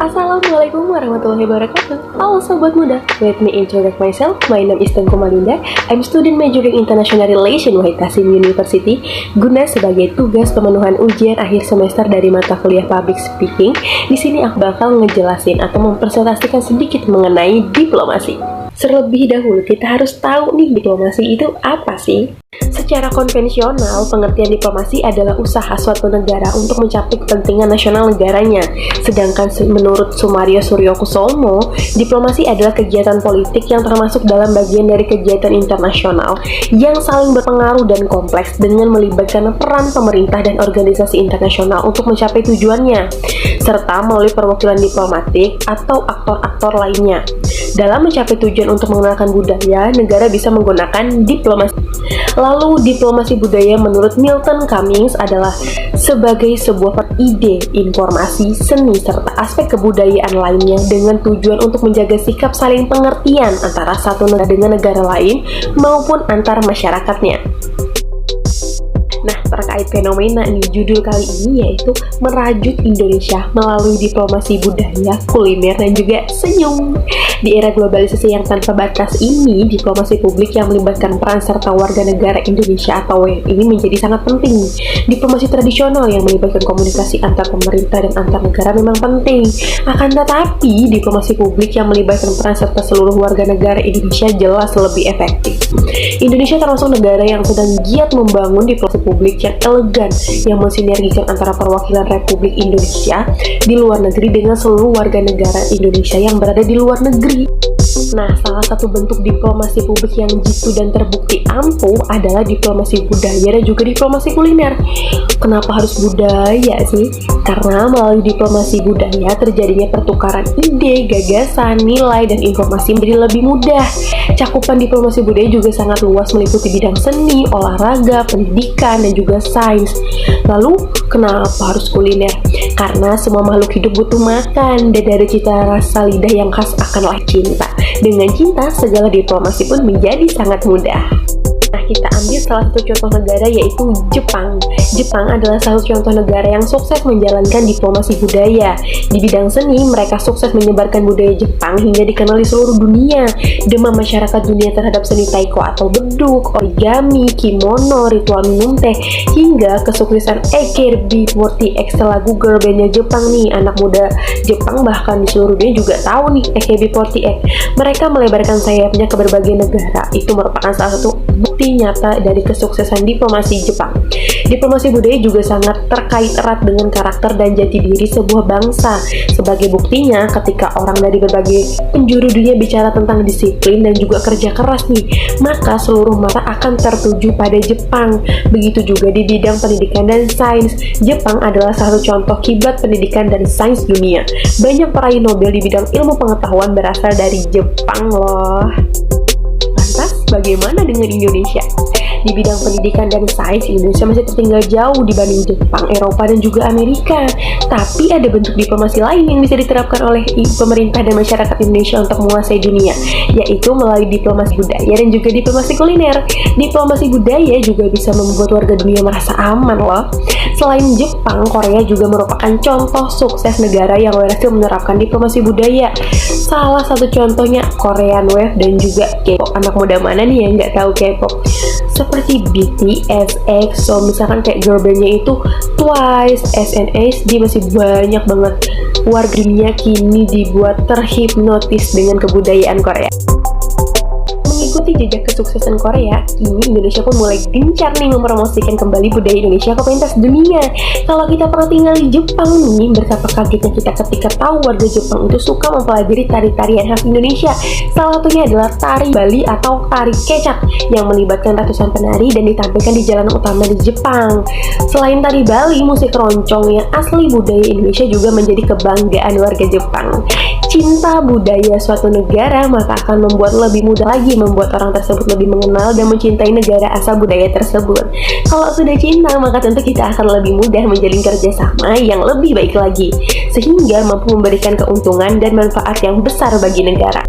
Assalamualaikum warahmatullahi wabarakatuh. Halo sobat muda, let me introduce myself. My name is Tengku Malinda. I'm student majoring International Relations Wahid Kasim University. Guna sebagai tugas pemenuhan ujian akhir semester dari mata kuliah Public Speaking, di sini aku bakal ngejelasin atau mempresentasikan sedikit mengenai diplomasi. Terlebih dahulu kita harus tahu nih, diplomasi itu apa sih? Secara konvensional, pengertian diplomasi adalah usaha suatu negara untuk mencapai kepentingan nasional negaranya. Sedangkan menurut Sumario Suryokusumo, diplomasi adalah kegiatan politik yang termasuk dalam bagian dari kegiatan internasional yang saling berpengaruh dan kompleks dengan melibatkan peran pemerintah dan organisasi internasional untuk mencapai tujuannya, serta melalui perwakilan diplomatik atau aktor-aktor lainnya. Dalam mencapai tujuan untuk mengenalkan budaya, negara bisa menggunakan diplomasi. Lalu, diplomasi budaya menurut Milton Cummings adalah sebagai sebuah ide, informasi, seni, serta aspek kebudayaan lainnya dengan tujuan untuk menjaga sikap saling pengertian antara satu negara dengan negara lain maupun antar masyarakatnya. Nah, terkait fenomena nih, judul kali ini yaitu merajut Indonesia melalui diplomasi budaya, kuliner, dan juga senyum. Di era globalisasi yang tanpa batas ini, diplomasi publik yang melibatkan peran serta warga negara Indonesia atau WNI menjadi sangat penting. Diplomasi tradisional yang melibatkan komunikasi antar pemerintah dan antar negara memang penting. Akan tetapi, diplomasi publik yang melibatkan peran serta seluruh warga negara Indonesia jelas lebih efektif. Indonesia termasuk negara yang sedang giat membangun diplomasi publik yang elegan, yang mensinergikan antara perwakilan Republik Indonesia di luar negeri dengan seluruh warga negara Indonesia yang berada di luar negeri. Nah, salah satu bentuk diplomasi publik yang jitu dan terbukti ampuh adalah diplomasi budaya dan juga diplomasi kuliner. Kenapa harus budaya sih? Karena melalui diplomasi budaya terjadinya pertukaran ide, gagasan, nilai, dan informasi menjadi lebih mudah. Cakupan diplomasi budaya juga sangat luas, meliputi bidang seni, olahraga, pendidikan, dan juga sains. Lalu, kenapa harus kuliner? Karena semua makhluk hidup butuh makan, dan dari cita rasa lidah yang khas akanlah cinta. Dengan cinta, segala diplomasi pun menjadi sangat mudah. Nah, kita ambil salah satu contoh negara yaitu Jepang. Jepang adalah salah satu contoh negara yang sukses menjalankan diplomasi budaya. Di bidang seni, mereka sukses menyebarkan budaya Jepang hingga dikenal di seluruh dunia. Demam masyarakat dunia terhadap seni taiko atau beduk, origami, kimono, ritual minum teh, hingga kesuksesan AKB48 lagu girl bandnya Jepang nih. Anak muda Jepang bahkan di seluruh dunia juga tahu nih AKB48. Mereka melebarkan sayapnya ke berbagai negara. Itu merupakan salah satu bukti nyata dari kesuksesan diplomasi Jepang. Diplomasi budaya juga sangat terkait erat dengan karakter dan jati diri sebuah bangsa. Sebagai buktinya, ketika orang dari berbagai penjuru dunia bicara tentang disiplin dan juga kerja keras nih, maka seluruh mata akan tertuju pada Jepang. Begitu juga di bidang pendidikan dan sains. Jepang adalah salah satu contoh kiblat pendidikan dan sains dunia. Banyak peraih Nobel di bidang ilmu pengetahuan berasal dari Jepang loh. Lantas, bagaimana dengan Indonesia? Di bidang pendidikan dan sains, Indonesia masih tertinggal jauh dibanding Jepang, Eropa, dan juga Amerika. Tapi ada bentuk diplomasi lain yang bisa diterapkan oleh pemerintah dan masyarakat Indonesia untuk menguasai dunia, yaitu melalui diplomasi budaya dan juga diplomasi kuliner. Diplomasi budaya juga bisa membuat warga dunia merasa aman loh. Selain Jepang, Korea juga merupakan contoh sukses negara yang berhasil menerapkan diplomasi budaya. Salah satu contohnya Korean Wave dan juga K-pop. Anak muda mana nih yang nggak tahu K-pop? Seperti BTS, EXO, misalkan kayak girl bandnya itu Twice, SNSD, masih banyak banget. Warga dunia kini dibuat terhipnotis dengan kebudayaan Korea. Mengikuti jejak kesuksesan Korea, kini Indonesia pun mulai gencar nih mempromosikan kembali budaya Indonesia ke pentas dunia. Kalau kita pernah tinggal di Jepang nih, betapa kagetnya kita ketika tahu warga Jepang itu suka mempelajari tari-tarian khas Indonesia. Salah satunya adalah tari Bali atau tari kecak yang melibatkan ratusan penari dan ditampilkan di jalanan utama di Jepang. Selain tari Bali, musik roncong yang asli budaya Indonesia juga menjadi kebanggaan warga Jepang. Cinta budaya suatu negara maka akan membuat lebih mudah lagi membuat orang tersebut lebih mengenal dan mencintai negara asal budaya tersebut. Kalau sudah cinta, maka tentu kita akan lebih mudah menjalin kerjasama yang lebih baik lagi, sehingga mampu memberikan keuntungan dan manfaat yang besar bagi negara.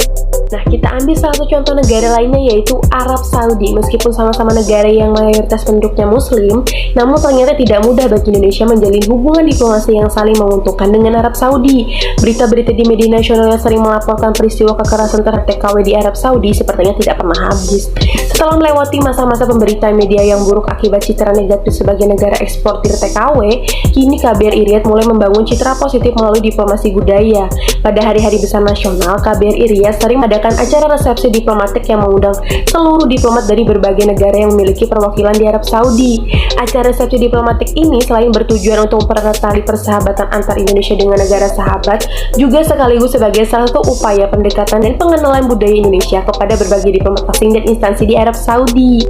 Nah, kita ambil salah satu contoh negara lainnya yaitu Arab Saudi. Meskipun sama-sama negara yang mayoritas penduduknya muslim, namun ternyata tidak mudah bagi Indonesia menjalin hubungan diplomasi yang saling menguntungkan dengan Arab Saudi. Berita-berita di media nasional yang sering melaporkan peristiwa kekerasan terhadap TKW di Arab Saudi sepertinya tidak pernah habis. Setelah melewati masa-masa pemberitaan media yang buruk akibat citra negatif sebagai negara eksportir TKW, kini KBRI Riyadh mulai membangun citra positif melalui diplomasi budaya. Pada hari-hari besar nasional, KBRI Riyadh sering mengadakan acara resepsi diplomatik yang mengundang seluruh diplomat dari berbagai negara yang memiliki perwakilan di Arab Saudi. Acara resepsi diplomatik ini selain bertujuan untuk mempererat tali persahabatan antar Indonesia dengan negara sahabat, juga sekaligus sebagai salah satu upaya pendekatan dan pengenalan budaya Indonesia kepada berbagai diplomat asing dan instansi di Arab Saudi.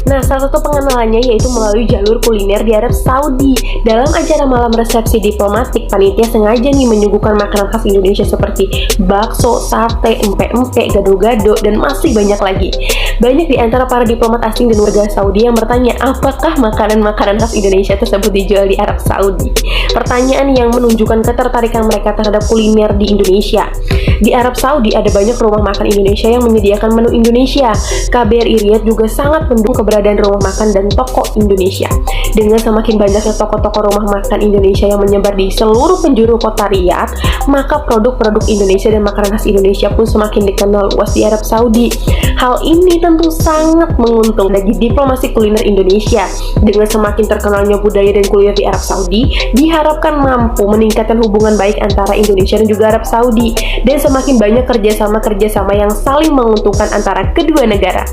Nah, salah satu pengenalannya yaitu melalui jalur kuliner di Arab Saudi. Dalam acara malam resepsi diplomatik, panitia sengaja nih menyuguhkan makanan khas Indonesia seperti bakso, sate, empek-empek, gado-gado, dan masih banyak lagi. Banyak di antara para diplomat asing dan warga Saudi yang bertanya, apakah makanan-makanan khas Indonesia tersebut dijual di Arab Saudi? Pertanyaan yang menunjukkan ketertarikan mereka terhadap kuliner di Indonesia. Di Arab Saudi ada banyak rumah makan Indonesia yang menyediakan menu Indonesia. KBRI Riyadh juga sangat mendukung keberadaan rumah makan dan toko Indonesia. Dengan semakin banyaknya toko-toko rumah makan Indonesia yang menyebar di seluruh penjuru kota Riyadh, maka produk-produk Indonesia dan makanan khas Indonesia pun semakin dikenal luas di Arab Saudi. Hal ini tentu sangat menguntungkan bagi diplomasi kuliner Indonesia. Dengan semakin terkenalnya budaya dan kuliner di Arab Saudi, diharapkan mampu meningkatkan hubungan baik antara Indonesia dan juga Arab Saudi, dan semakin banyak kerjasama yang saling menguntungkan antara kedua negara.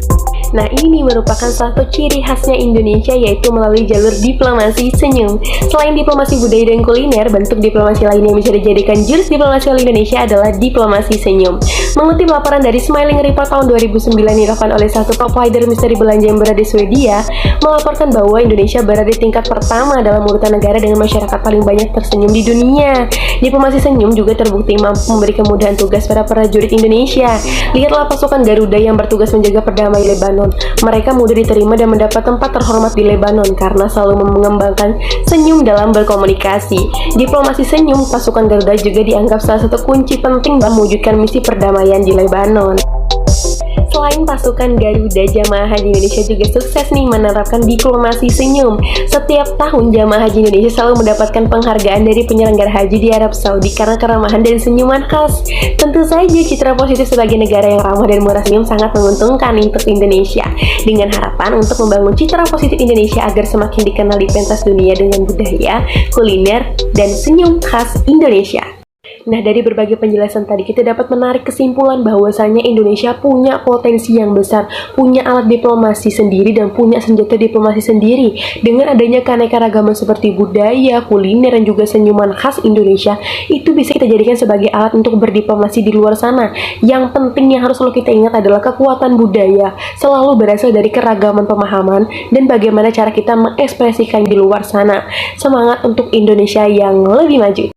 Nah, ini merupakan salah satu ciri khasnya Indonesia, yaitu melalui jalur diplomasi senyum. Selain diplomasi budaya dan kuliner, bentuk diplomasi lain yang bisa dijadikan jurus diplomasi oleh Indonesia adalah diplomasi senyum. Mengutip laporan dari Smiling Report tahun 2009 yang dilakukan oleh satu provider misteri belanja yang berada di Swedia, melaporkan bahwa Indonesia berada di tingkat pertama dalam urutan negara dengan masyarakat paling banyak tersenyum di dunia. Diplomasi senyum juga terbukti mampu memberi kemudahan tugas pada prajurit Indonesia. Lihatlah pasukan Garuda yang bertugas menjaga perdamaian Lebanon. Mereka mudah diterima dan mendapat tempat terhormat di Lebanon karena selalu mengembangkan senyum dalam berkomunikasi. Diplomasi senyum pasukan Garuda juga dianggap salah satu kunci penting dalam mewujudkan misi perdamaian di Lebanon. Selain pasukan Garuda, jamaah haji Indonesia juga sukses nih menerapkan diplomasi senyum. Setiap tahun jamaah haji Indonesia selalu mendapatkan penghargaan dari penyelenggara haji di Arab Saudi karena keramahan dan senyuman khas. Tentu saja citra positif sebagai negara yang ramah dan murah senyum sangat menguntungkan untuk Indonesia. Dengan harapan untuk membangun citra positif Indonesia agar semakin dikenal di pentas dunia dengan budaya, kuliner, dan senyum khas Indonesia. Nah, dari berbagai penjelasan tadi kita dapat menarik kesimpulan bahwasanya Indonesia punya potensi yang besar, punya alat diplomasi sendiri dan punya senjata diplomasi sendiri. Dengan adanya keanekaragaman seperti budaya, kuliner, dan juga senyuman khas Indonesia, itu bisa kita jadikan sebagai alat untuk berdiplomasi di luar sana. Yang penting yang harus selalu kita ingat adalah kekuatan budaya selalu berasal dari keragaman pemahaman dan bagaimana cara kita mengekspresikan di luar sana. Semangat untuk Indonesia yang lebih maju.